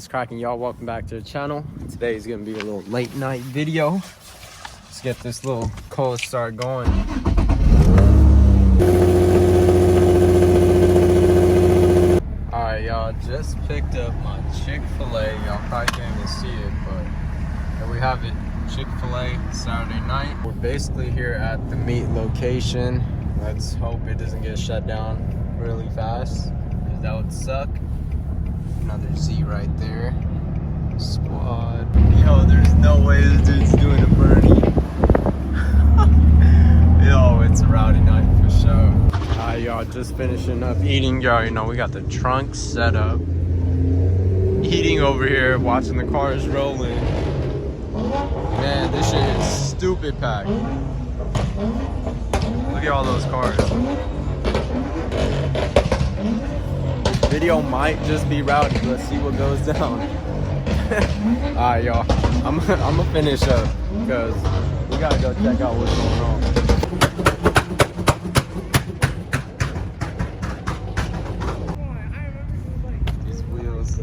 What's cracking, y'all? Welcome back to the channel. Today is gonna be a little late night video. Let's get this little cold start going. Alright, y'all, just picked up my Chick-fil-A. Y'all probably can't even see it, but here we have it. Chick-fil-A Saturday night. We're basically here at the meat location. Let's hope it doesn't get shut down really fast, because that would suck. Another Z right there. Squad. Yo, there's no way this dude's doing a Bernie. Yo, it's a rowdy night for sure. Alright, y'all, just finishing up eating. You already know we got the trunk set up. Eating over here, watching the cars rolling. Man, this shit is stupid packed. Look at all those cars. Video might just be rowdy. Let's see what goes down. Alright, y'all. I'm gonna finish up because we gotta go check out what's going on. These wheels,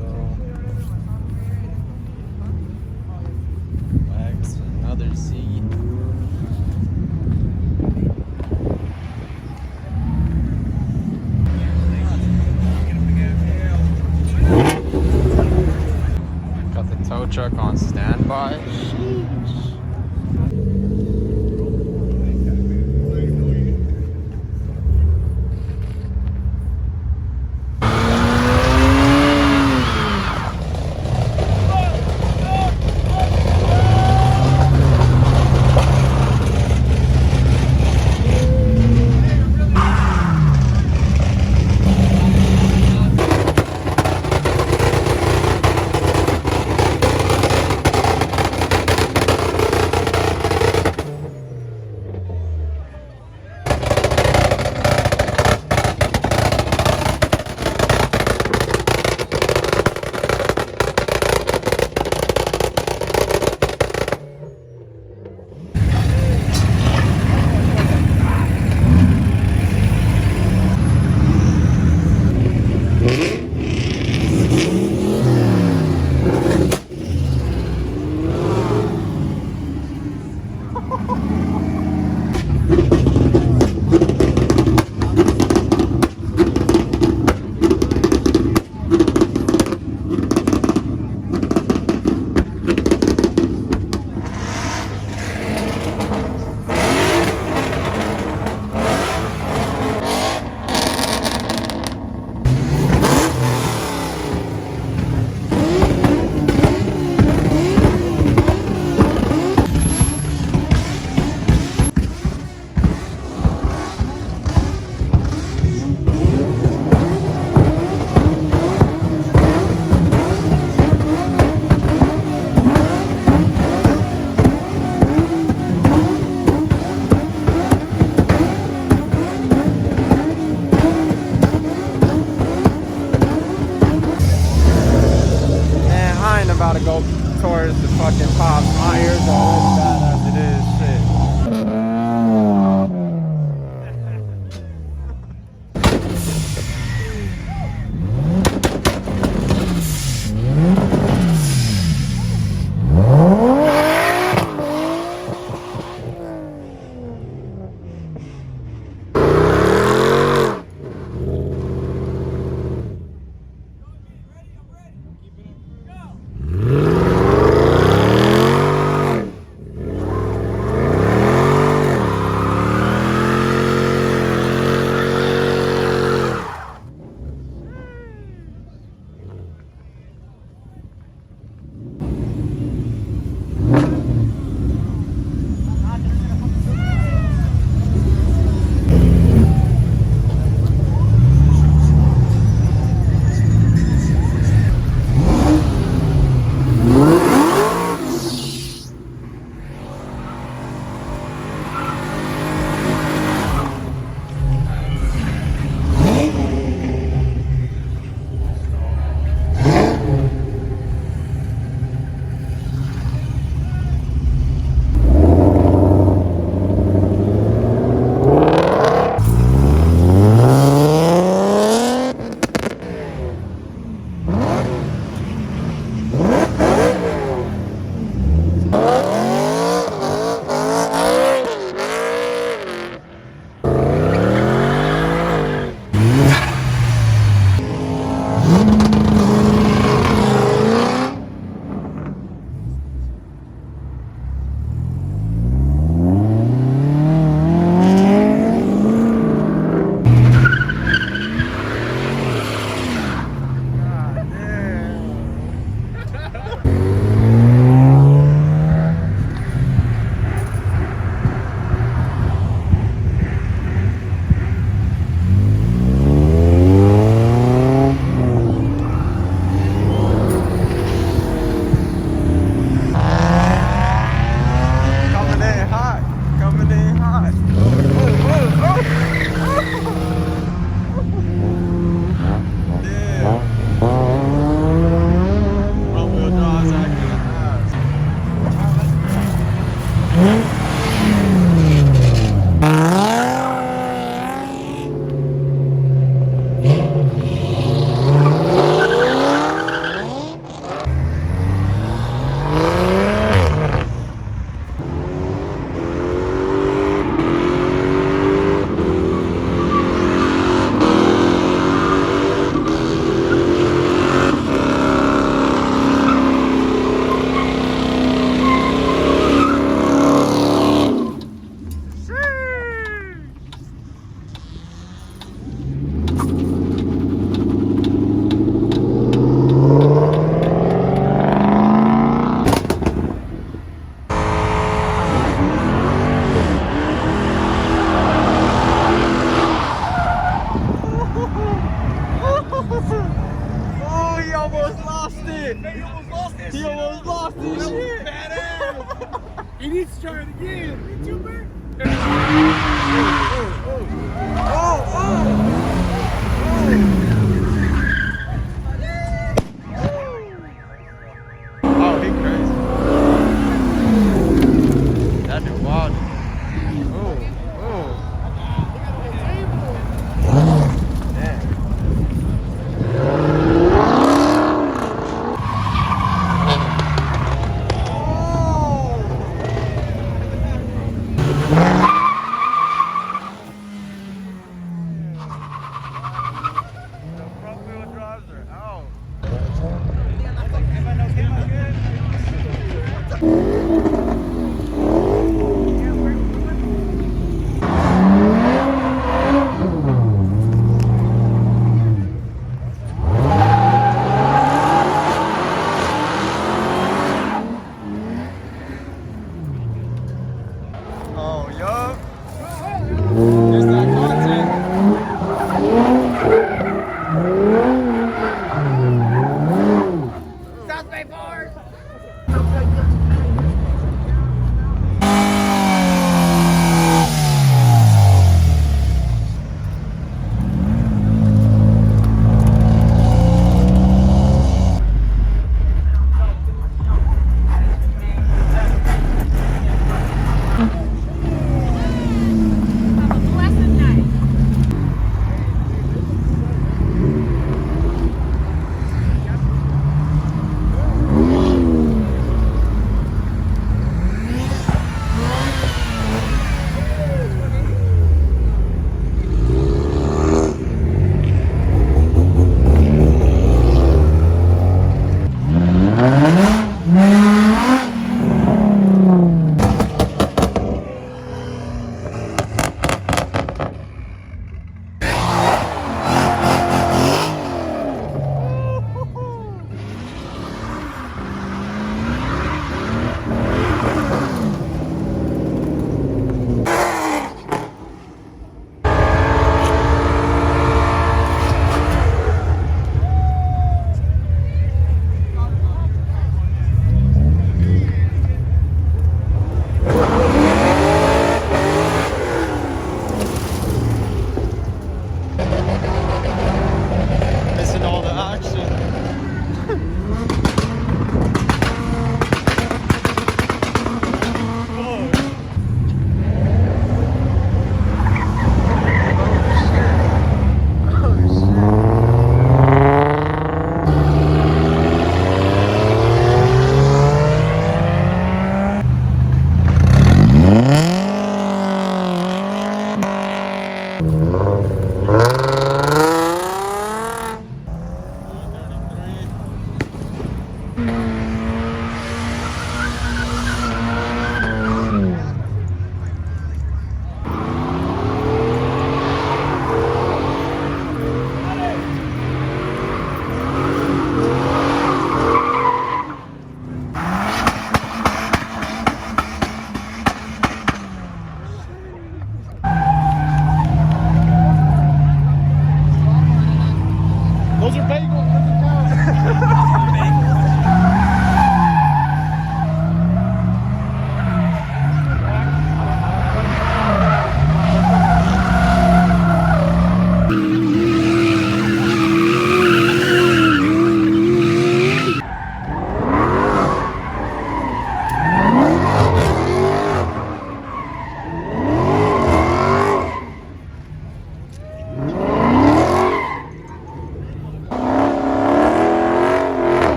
wax, another seat. Tow truck on standby.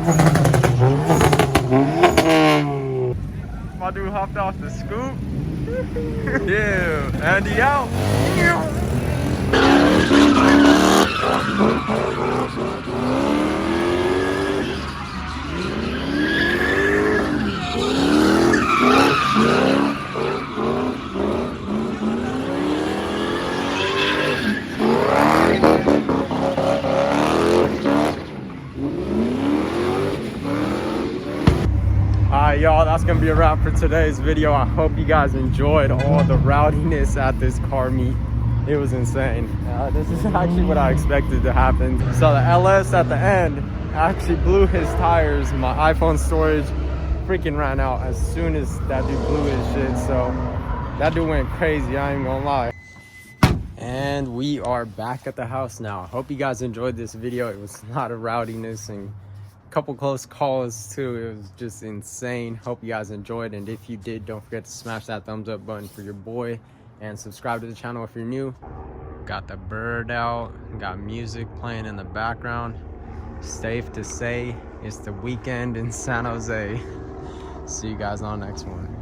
My dude hopped off the scoop. Yeah, Andy out. Alright, y'all, that's gonna be a wrap for today's video. I hope you guys enjoyed all the rowdiness at this car meet. It was insane. This is actually what I expected to happen. So the LS at the end actually blew his tires. My iPhone storage freaking ran out as soon as that dude blew his shit. So that dude went crazy, I ain't gonna lie. And we are back at the house now. I hope you guys enjoyed this video. It was a lot of rowdiness and a couple close calls too. It was just insane. Hope you guys enjoyed, and if you did, don't forget to smash that thumbs up button for your boy and subscribe to the channel if you're new. Got the bird out, got music playing in the background. Safe to say it's the weekend in San Jose. See you guys on the next one.